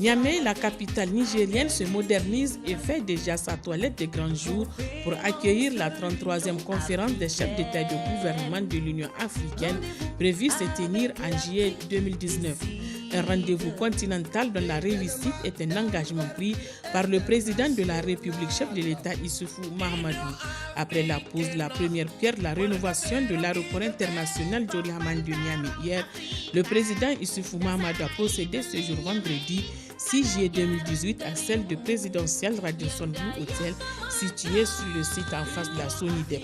Niamey, la capitale nigérienne, se modernise et fait déjà sa toilette de grand jour pour accueillir la 33e conférence des chefs d'État et de gouvernement de l'Union africaine prévue se tenir en juillet 2019. Un rendez-vous continental dont la réussite est un engagement pris par le président de la République, chef de l'État Issoufou Mahamadou. Après la pose de la première pierre de la rénovation de l'aéroport international Jori Hamani de Niamey hier, le président Issoufou Mahamadou a procédé ce jour vendredi 6 juillet 2018 à celle de présidentielle Radisson Blu Hotel située sur le site en face de la Sonidep.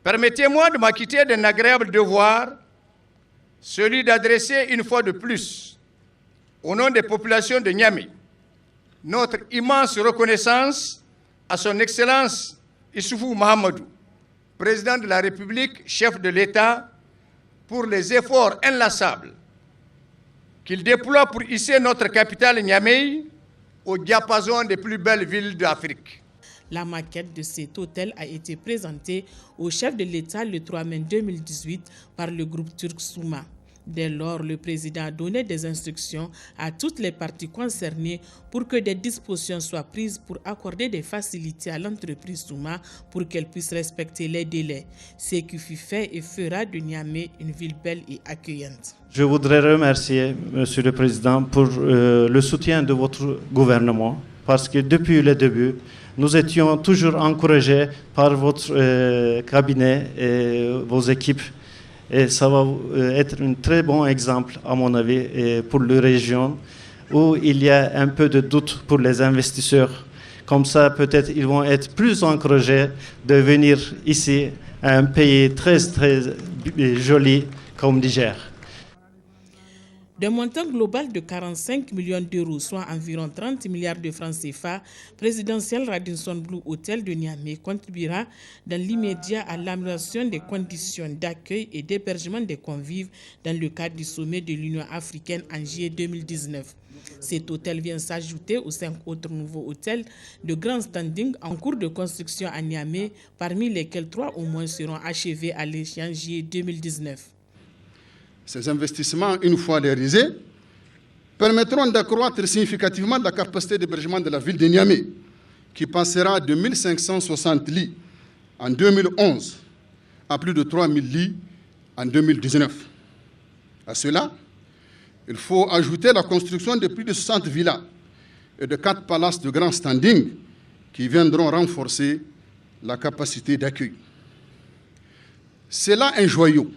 Permettez-moi de m'acquitter d'un agréable devoir, celui d'adresser une fois de plus, au nom des populations de Niamey, notre immense reconnaissance à son Excellence Issoufou Mahamadou, président de la République, chef de l'État, pour les efforts inlassables qu'il déploie pour hisser notre capitale Niamey au diapason des plus belles villes d'Afrique. La maquette de cet hôtel a été présentée au chef de l'État le 3 mai 2018 par le groupe turc Souma. Dès lors, le président a donné des instructions à toutes les parties concernées pour que des dispositions soient prises pour accorder des facilités à l'entreprise Souma pour qu'elle puisse respecter les délais. Ce qui fut fait et fera de Niamey une ville belle et accueillante. Je voudrais remercier, Monsieur le Président, pour le soutien de votre gouvernement, parce que depuis le début, nous étions toujours encouragés par votre cabinet et vos équipes. Et ça va être un très bon exemple, à mon avis, pour la région où il y a un peu de doute pour les investisseurs. Comme ça, peut-être ils vont être plus encouragés de venir ici, à un pays très, très joli comme Niger. D'un montant global de 45 millions d'euros, soit environ 30 milliards de francs CFA, présidentiel Radisson Blu Hotel de Niamey contribuera dans l'immédiat à l'amélioration des conditions d'accueil et d'hébergement des convives dans le cadre du sommet de l'Union africaine en juillet 2019. Cet hôtel vient s'ajouter aux 5 autres nouveaux hôtels de grand standing en cours de construction à Niamey, parmi lesquels 3 au moins seront achevés à l'échéance juillet 2019. Ces investissements, une fois réalisés, permettront d'accroître significativement la capacité d'hébergement de la ville de Niamey, qui passera de 1560 lits en 2011 à plus de 3000 lits en 2019. À cela, il faut ajouter la construction de plus de 60 villas et de 4 palaces de grand standing qui viendront renforcer la capacité d'accueil. C'est là un joyau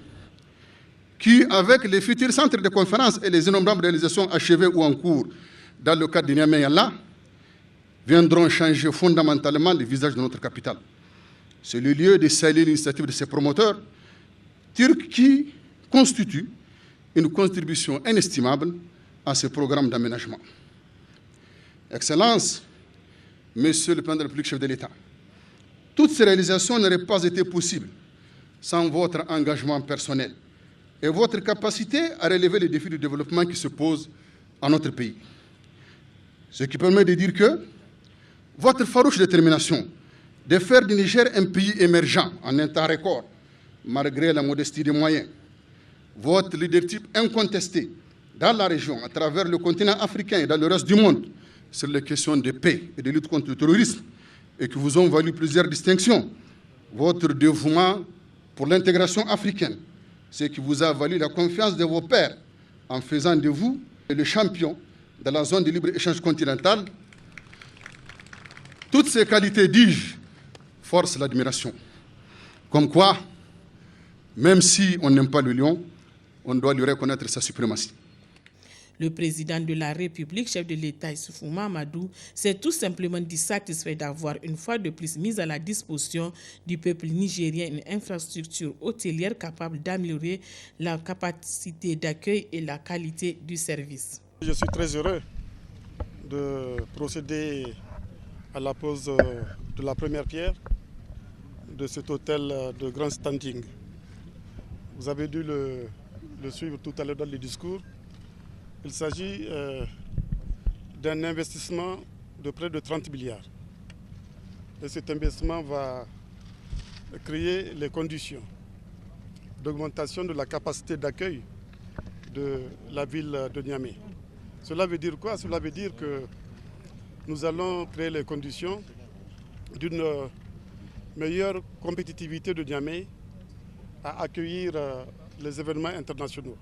qui, avec les futurs centres de conférences et les innombrables réalisations achevées ou en cours dans le cadre de Niamey-Yalla, viendront changer fondamentalement le visage de notre capitale. C'est le lieu de saluer l'initiative de ces promoteurs turcs qui constituent une contribution inestimable à ce programme d'aménagement. Excellences, Monsieur le Président de la République, chef de l'État, toutes ces réalisations n'auraient pas été possibles sans votre engagement personnel et votre capacité à relever les défis du développement qui se posent à notre pays. Ce qui permet de dire que votre farouche détermination de faire du Niger un pays émergent en un temps record, malgré la modestie des moyens, votre leadership incontesté dans la région, à travers le continent africain et dans le reste du monde, sur les questions de paix et de lutte contre le terrorisme, et qui vous ont valu plusieurs distinctions, votre dévouement pour l'intégration africaine, ce qui vous a valu la confiance de vos pairs en faisant de vous le champion de la zone de libre-échange continentale. Toutes ces qualités, dis-je, forcent l'admiration. Comme quoi, même si on n'aime pas le lion, on doit lui reconnaître sa suprématie. Le président de la République, chef de l'État Issoufou Mahamadou, s'est tout simplement dit satisfait d'avoir une fois de plus mis à la disposition du peuple nigérien une infrastructure hôtelière capable d'améliorer la capacité d'accueil et la qualité du service. Je suis très heureux de procéder à la pose de la première pierre de cet hôtel de grand standing. Vous avez dû le suivre tout à l'heure dans le discours. Il s'agit d'un investissement de près de 30 milliards. Et cet investissement va créer les conditions d'augmentation de la capacité d'accueil de la ville de Niamey. Cela veut dire quoi? Cela veut dire que nous allons créer les conditions d'une meilleure compétitivité de Niamey à accueillir les événements internationaux.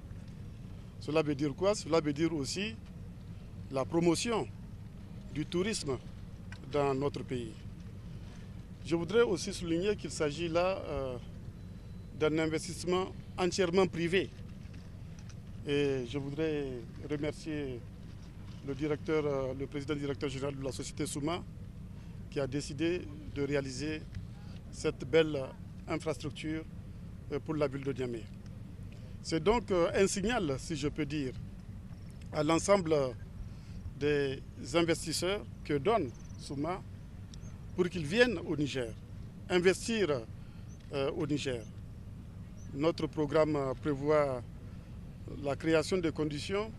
Cela veut dire quoi? Cela veut dire aussi la promotion du tourisme dans notre pays. Je voudrais aussi souligner qu'il s'agit là d'un investissement entièrement privé. Et je voudrais remercier le président directeur général de la société Souma qui a décidé de réaliser cette belle infrastructure pour la ville de Niamey. C'est donc un signal, si je peux dire, à l'ensemble des investisseurs que donne Souma pour qu'ils viennent au Niger, investir au Niger. Notre programme prévoit la création de conditions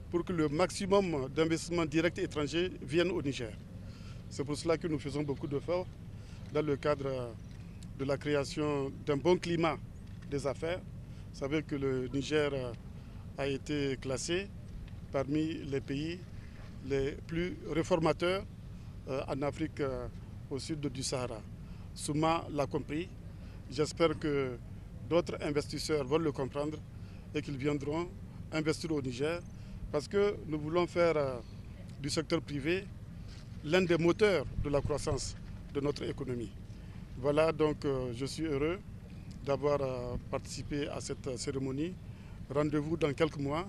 pour que le maximum d'investissements directs étrangers viennent au Niger. C'est pour cela que nous faisons beaucoup d'efforts dans le cadre de la création d'un bon climat des affaires. Vous savez que le Niger a été classé parmi les pays les plus réformateurs en Afrique au sud du Sahara. Souma l'a compris. J'espère que d'autres investisseurs vont le comprendre et qu'ils viendront investir au Niger parce que nous voulons faire du secteur privé l'un des moteurs de la croissance de notre économie. Voilà, donc je suis heureux d'avoir participé à cette cérémonie. Rendez-vous dans quelques mois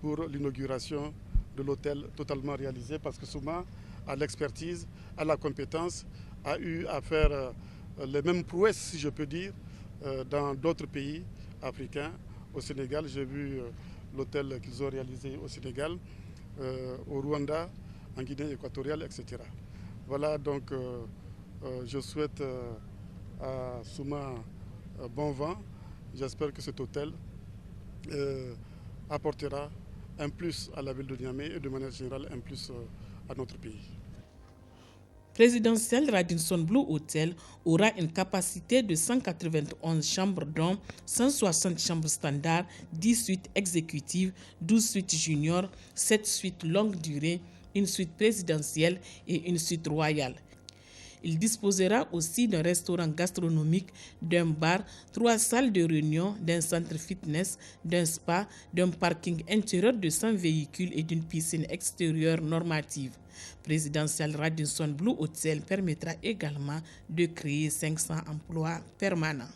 pour l'inauguration de l'hôtel totalement réalisé parce que Souma a l'expertise, a la compétence, a eu à faire les mêmes prouesses, si je peux dire, dans d'autres pays africains. Au Sénégal, j'ai vu l'hôtel qu'ils ont réalisé au Sénégal, au Rwanda, en Guinée équatoriale, etc. Voilà, donc je souhaite à Souma bon vent. J'espère que cet hôtel apportera un plus à la ville de Niamey et de manière générale un plus à notre pays. Présidentiel Radisson Blu Hotel aura une capacité de 191 chambres dont 160 chambres standards, 10 suites exécutives, 12 suites juniors, 7 suites longue durée, une suite présidentielle et une suite royale. Il disposera aussi d'un restaurant gastronomique, d'un bar, 3 salles de réunion, d'un centre fitness, d'un spa, d'un parking intérieur de 100 véhicules et d'une piscine extérieure normative. Présidentiel Radisson Blu Hotel permettra également de créer 500 emplois permanents.